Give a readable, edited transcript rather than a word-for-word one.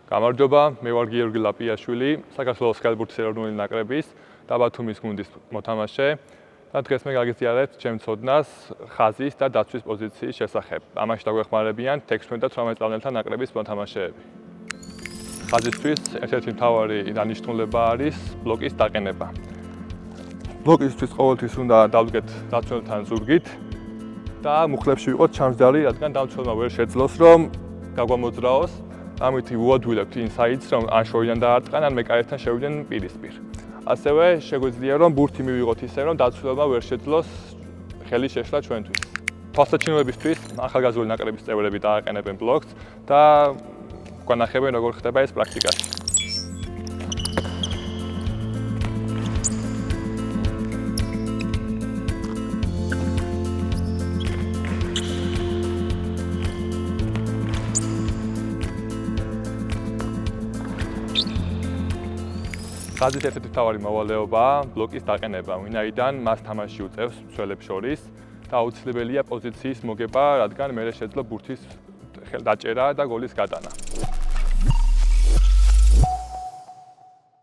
გამარჯობა, მე ვარ გიორგი ლაპიაშვილი, საქართველოს ხელბურთის ეროვნული ნაკრების და ბათუმის გუნდის მოთამაშე. და დღეს მე გაგიზიარებთ ჩემს ცოდნას ხაზის და დაცვის პოზიციის შესახებ. ამაში დაგვეხმარებიან 16 და 18 წლოვანთა ნაკრების მოთამაშეები. ხაზისთვის ერთ-ერთი მთავარი დანიშნულება არის ბლოკის დაყენება. ბლოკისთვის ყოველთვის უნდა დავდგეთ დამცველთან ზურგით და მუხლებში ვიყოთ ჩამჯდარი, რადგან დამცველმა ვერ შეძლოს რომ გაგვამოძრაოს. ამით ვუადვილებთ ინსაიდს, რომ ან შორიდან დაარტყან, ან მეკარესთან შევიდნენ პირისპირ. ასევე შეგვიძლია რომ ბურთი მივიღოთ ისე, რომ დამცველმა ვერ შეძლოს ხელი შეშლა ჩვენთვის. თვალსაჩინოებისთვის ახალგაზრდული ნაკრების წევრები დააყენებენ ბლოკს და გვანახებენ როგორ ხდება ეს პრაქტიკაში. ხაზის ერთ-ერთი მთავარი მოვალეობაა ბლოკის დაყენება, ვინაიდან მას თამაში უწევს მცველებს შორის და აუცილებელია პოზიციის მოგება, რადგან მერე შეძლო ბურთის დაჭერა და გოლის გატანა.